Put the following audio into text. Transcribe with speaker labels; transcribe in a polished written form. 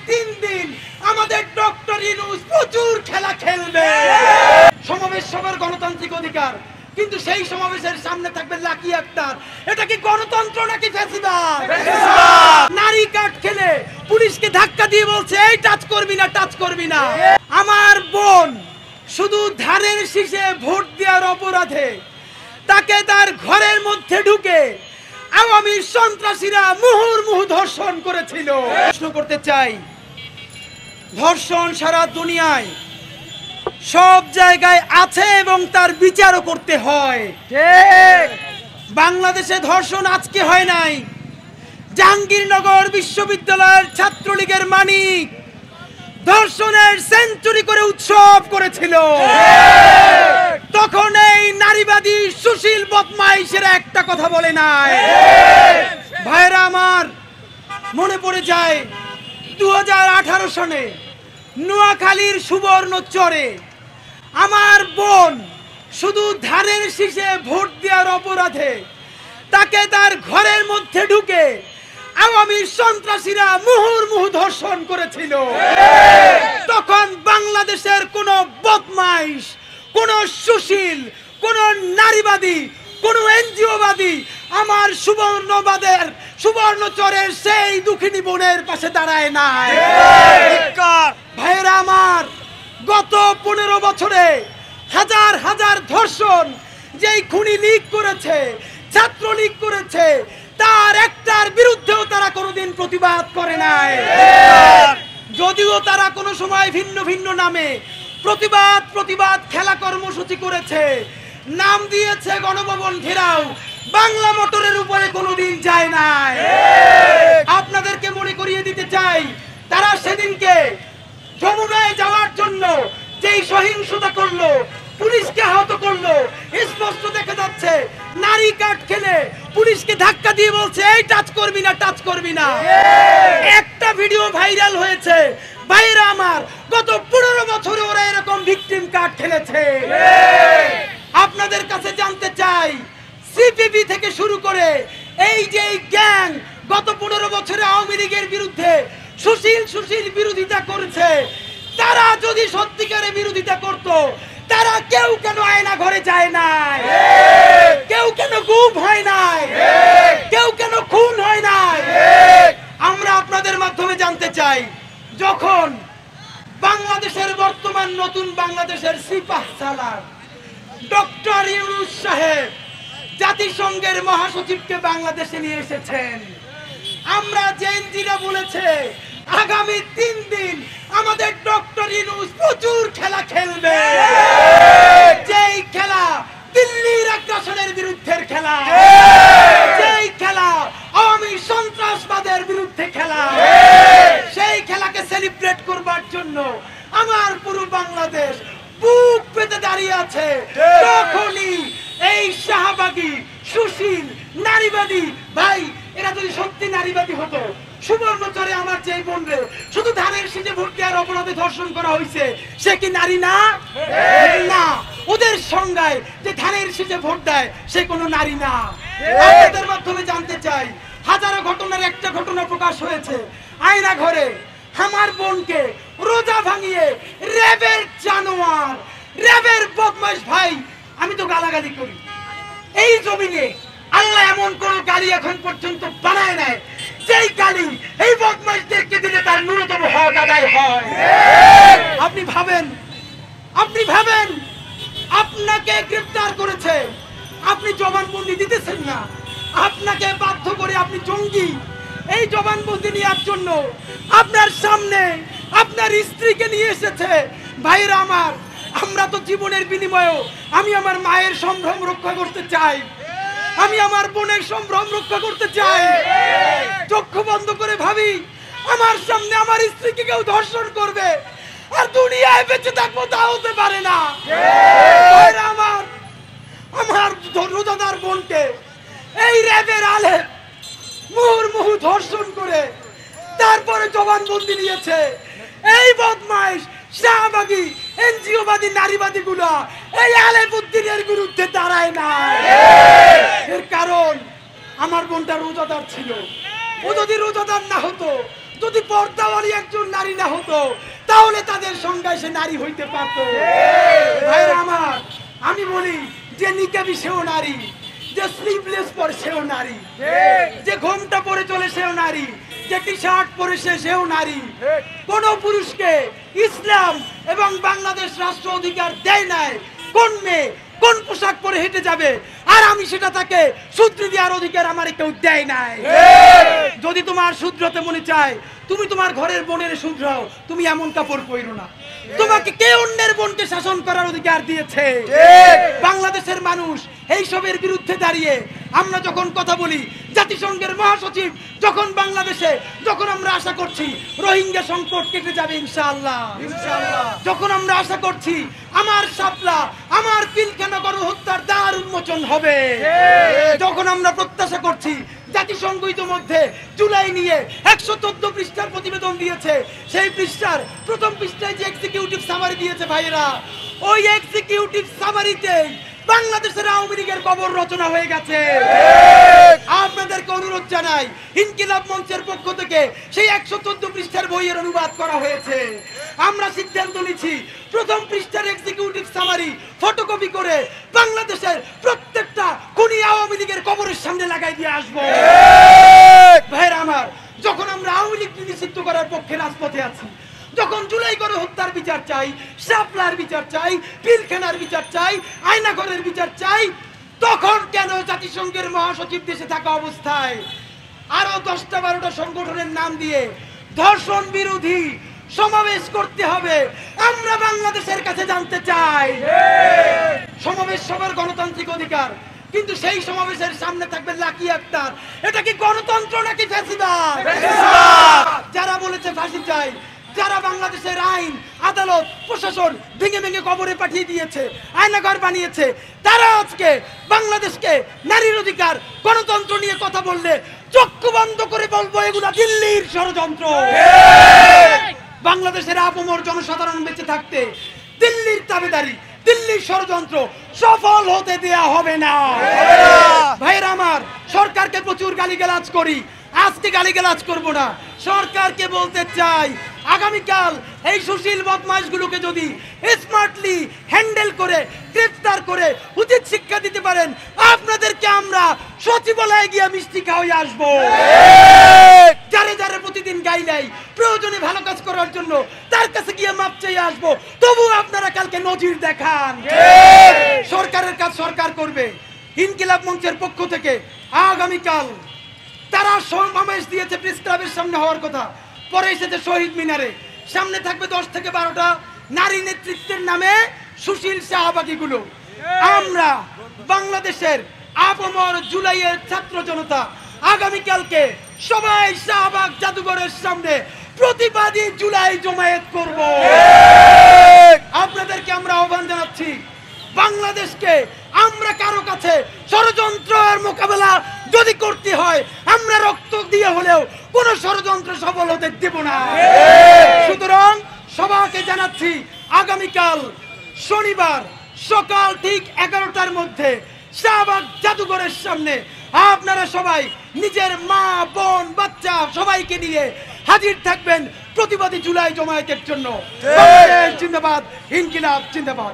Speaker 1: 3 দিন আমাদের ডক্টর ইউনূস প্রচুর খেলা খেলবে। সমাবেশ সবার গণতান্ত্রিক অধিকার, কিন্তু সেই সমাবেশের সামনে থাকবে লাকি আক্তার। এটা কি গণতন্ত্র নাকি ফ্যাসিবাদ? নারী কাট খেলে পুলিশকে ধাক্কা দিয়ে বলছে এই টাচ করবি না, টাচ করবি না। আমার বোন শুধু ধানের শীষে ভোট দেওয়ার অপরাধে তাকে তার ঘরের মধ্যে ঢুকে আওয়ামী সন্ত্রাসীরা মুহুর্মুহু ধর্ষণ করেছিল। প্রশ্ন করতে চাই, ধর্ষণ সারা দুনিয়ায় সব জায়গায় আছে এবং তার বিচারও করতে হয়। ঠিক, বাংলাদেশে ধর্ষণ আজকে হয় নাই। জাহাঙ্গীরনগর বিশ্ববিদ্যালয়ের ছাত্রলীগের মানিক ধর্ষণের সেঞ্চুরি করে উৎসব করেছিল। তখন এই নারীবাদী সুশীল বদমাইশেরা একটা কথা বলে নাই। ভাইরা আমার, মনে পড়ে যায় 2018 সনে নোয়াখালীর সুবর্ণচরে আমার বোন শুধু ধানের শীষে ভোট দেওয়ার অপরাধে তাকে তার ঘরের মধ্যে ঢুকে আওয়ামী সন্ত্রাসীরা মুহুর্মুহু ধর্ষণ করেছিল। তখন বাংলাদেশের কোন বদমাইশ, কোন সুশীল, কোন নারীবাদী, কোন এনজিওবাদী আমার সুবর্ণচরের সেই দুঃখিনী বোনের পাশে দাঁড়ায় নাই। ভাইয়েরা আমার, গত 15 বছরে হাজার হাজার ধর্ষণ যেই খুনি লীগ করেছে, ছাত্রলীগ করেছে, তার একটার বিরুদ্ধেও তারা কোনোদিন প্রতিবাদ করে নাই। যদিও তারা কোনো সময় ভিন্ন ভিন্ন নামে প্রতিবাদ খেলা কর্মসূচি করেছে, নাম দিয়েছে গণভবন ঘেরাও, বাংলা মোটরের উপরে কোনোদিন যায় নাই। আপনাদেরকে মনে করিয়ে দিতে চাই, তারা সেদিনকে যমুনায় যাওয়ার জন্য যেই সহিংসতা করলো, পুলিশকে আহত করলো, স্পষ্ট দেখা যাচ্ছে নারী কাট খেলে পুলিশকে ধাক্কা দিয়ে বলছে এই টাচ করবি না, টাচ করবি না। একটা ভিডিও ভাইরাল হয়েছে। ভাইরা আমার, গত 15 বছরে ওরা এরকম ভিকটিম কাট খেলেছে। আপনাদের কাছে জানতে চাই, সিপিবি থেকে শুরু করে এই যে গ্যাং গত 15 বছরে আওয়ামী লীগের বিরুদ্ধে সুশীল বিরোধিতা করেছে, তারা যদি সত্যিকারে বিরোধিতা করত, তারা কেউ কেন আয়না ঘরে যায় নাই? কেউ কেন গুম হয় নাই? কেউ কেন খুন হয় নাই? আমরা আপনাদের মাধ্যমে জানতে চাই, যখন বাংলাদেশের বর্তমান নতুন বাংলাদেশের সিপাহসালার ডক্টর ইউনূস সাহেব জাতিসংঘের মহাসচিবকে বাংলাদেশে নিয়ে এসেছেন, আমরা জেএনজিরা বলেছে আগামী 3 দিন আমাদের ডক্টর ইউনূস প্রচুর খেলা খেলবে। যেই খেলা দিল্লির আগ্রাসনের বিরুদ্ধে খেলা, যেই খেলা আওয়ামী সন্ত্রাসবাদের বিরুদ্ধে খেলা, সেই খেলাকে সেলিব্রেট করবার জন্য আমার পুরো বাংলাদেশ বুক পেতে দাঁড়িয়ে আছে। তখনই এই শাহবাগী সুশীল নারীবাদী ভাই, এরা যদি সত্যি নারীবাদী হতো, সুবর্ণচরে আমার যে বোনরে শুধু ধানের শীষে ভোট দেওয়ার অপরাধে ধর্ষণ করা হয়েছে, সে কি নারী না? না, ওদের সংজ্ঞায় যে ধানের শীষে ভোট দেয় সে কোনো নারী না। আপনাদের মাধ্যমে জানতে চাই, হাজারো ঘটনার একটা ঘটনা প্রকাশ হয়েছে। আয়না ঘরে আমার বোনকে রোজা ভাঙিয়ে র্যাবের জানোয়ার, র্যাবের বদমাশ ভাই, আমি তো গালাগালি করি, এই জমিনে আল্লাহ এমন কোন গালি এখন পর্যন্ত বানায় নাই যেই গালি এই বদমাশদেরকে দিলে তার ন্যূনতম হক আদায় হয়। আপনি ভাবেন আপনাকে গ্রেফতার করেছে, আপনি জবানবন্দি দিতেছেন না, আপনাকে বাধ্য করে আপনি জঙ্গি, এই জবানবন্দি নেওয়ার জন্য আপনার সামনে আপনার স্ত্রীকে নিয়ে এসেছে। ভাইরা আমার, আমরা তো জীবনের বিনিময়েও আমি আমার মায়ের সম্ভ্রম রক্ষা করতে চাই, আমি আমার বোনের সম্ভ্রম রক্ষা করতে চাই। চক্ষু বন্ধ করে ভাবি, আমার সামনে আমার স্ত্রীকে কেউ ধর্ষণ করবে আর দুনিয়ায় বেঁচে থাকবো, তা হতে পারে না। আমার রোজাদার বোনকে এই র্যাবের আলে মুহুর্মুহু ধর্ষণ করে তারপরে জবানবন্দি নিয়েছে। এই বদমাইশ শাহবাগী এনজিওবাদী নারীবাদী গুলা এই আলেমউদ্দিনের বিরুদ্ধে দাঁড়ায় না। এর কারণ আমার বোনটা রোজাদার ছিল। ও যদি রোজাদার না হতো, যদি পর্দাওয়ালী একজন নারী না হতো তাহলে তাদের সংজ্ঞায় সে নারী হইতে পারত। ভাইরা আমার, আমি বলি যে নিকাবি সেও নারী, যে স্লিভলেস পরে সেও নারী, যে ঘোমটা পরে চলে সেও নারী, যে টি শার্ট পরে সেও নারী। কোন পুরুষকে ইসলাম এবং বাংলাদেশ রাষ্ট্র অধিকার দেয় নাই কোন মেয়ে কোন পোশাক পরে হেঁটে যাবে, আর আমি সেটা তাকে শুধরে দেওয়ার অধিকার আমার কেউ দেয় নাই। যদি তোমার শুধরাতে মনে চায়, তুমি তোমার ঘরের বোনের শুধরাও, তুমি এমন কাপড় পরো না। তোমাকে কে অন্যের বোনকে শাসন করার অধিকার দিয়েছে? বাংলাদেশের মানুষ এইসবের বিরুদ্ধে দাঁড়িয়ে আমরা যখন কথা বলি, জাতিসংঘের মহাসচিব যখন বাংলাদেশে, যখন আমরা আশা করছি রোহিঙ্গা সংকট কেটে যাবে ইনশাআল্লাহ, যখন আমরা আশা করছি আমার শাপলা আমার পিলখানা গণহত্যার দ্বার উন্মোচন হবে, যখন আমরা প্রত্যাশা করছি জাতিসংঘ ইতিমধ্যে জুলাই নিয়ে 114 পৃষ্ঠার প্রতিবেদন দিয়েছে, সেই পৃষ্ঠার প্রথম পৃষ্ঠায় যে এক্সিকিউটিভ সামারি দিয়েছে ভাইরা, ওই এক্সিকিউটিভ সামারিতে বাংলাদেশের আওয়ামী লীগের কবর রচনা হয়ে গেছে। আপনাদেরকে অনুরোধ জানাই, ইনকিলাব মঞ্চের পক্ষ থেকে সেই 114 পৃষ্ঠার বইয়ের অনুবাদ করা হয়েছে। আমরা সিদ্ধান্ত নিচ্ছি প্রথম পৃষ্ঠার এক্সিকিউটিভ সামারি ফটোকপি করে বাংলাদেশের প্রত্যেকটা খুনি আওয়ামী লীগের কবরের সামনে লাগাই দিয়ে আসবো। ভাইরা আমার, যখন আমরা আওয়ামী লীগ নিষিদ্ধ করার পক্ষে রাজপথে আছি, যখন জুলাই গণহত্যার বিচার চাই, শাপলার বিচার চাই, পিলখানার বিচার চাই, আয়নাঘরের বিচার চাই, তখন কেন জাতিসংঘের মহাসচিব দেশে থাকা অবস্থায় আরো 10-12টা সংগঠনের নাম দিয়ে ধর্ষণ বিরোধী সমাবেশ করতে হবে? আমরা বাংলাদেশের কাছে জানতে চাই। সমাবেশ সবার গণতান্ত্রিক অধিকার, কিন্তু সেই সমাবেশের সামনে থাকবে লাকি আক্তার। এটা কি গণতন্ত্র নাকি ফ্যাসিবাদ? যারা বলেছে ফাঁসি চাই, যারা বাংলাদেশের আইন আদালত প্রশাসন ভেঙে ভেঙে কবরে পাঠিয়ে দিয়েছে, আয়নাঘর বানিয়েছে, তারা আজকে বাংলাদেশকে নারীর অধিকার গণতন্ত্র নিয়ে কথা বললে চক্ষু বন্ধ করে বলবো এগুলা দিল্লির ষড়যন্ত্র। বাংলাদেশের আপমর জনসাধারণ বেঁচে থাকতে দিল্লির দাবিদারি, দিল্লির ষড়যন্ত্র সফল হতে দেয়া হবে না। ভাইরা আমার, সরকারকে প্রচুর গালিগালাজ করি, আজকে গালিগালাজ করব না। সরকারকে বলতে চাই, আগামীকাল এই সুশীল বদমাশগুলোকে যদি স্মার্টলি হ্যান্ডেল করে গ্রেফতার করে উচিত শিক্ষা দিতে পারেন, আপনাদেরকে আমরা সচিবালয়ে গিয়ে মিষ্টি খাওয়াই আসবো। যারে যারে প্রতিদিন গাইলাই প্রয়োজনে ভালো কাজ করার জন্য তার কাছে গিয়ে মাপ চেয়ে আসবো, তবু আপনারা কালকে নজির দেখান। সরকারের কাজ সরকার করবে। ইনকিলাব মঞ্চের পক্ষ থেকে আগামীকাল তারা সমাবেশ দিয়েছে প্রেস ক্লাবের সামনে হওয়ার কথা, পরে এসেছে শহীদ মিনারে। সামনে থাকবে 10 থেকে 12টা নারী নেতৃত্বের নামে সুশীল শাহবাগীগুলো। আমরা বাংলাদেশের আপমর জুলাইয়ের ছাত্র জনতা আগামীকালকে সবাই শাহবাগ জাদুঘরের সামনে প্রতিবাদী জুলাই জমায়েত করব। আপনাদেরকে আমরা আহ্বান জানাচ্ছি, বাংলাদেশকে আমরা কারো কাছে ষড়যন্ত্রের মোকাবেলা যদি করতে হয়, আমরা রক্ত দিয়ে হলেও কোন ষড়যন্ত্র সফল হতে দেব না। সুতরাং সবাইকে জানাচ্ছি, আগামীকাল শনিবার সকাল ঠিক 11টার মধ্যে শাহবাগ জাদুঘরের সামনে আপনারা সবাই নিজের মা বোন বাচ্চা সবাইকে নিয়ে হাজির থাকবেন প্রতিবাদী জুলাই জমায়েতের জন্য। জিন্দাবাদ, ইনকিলাব জিন্দাবাদ।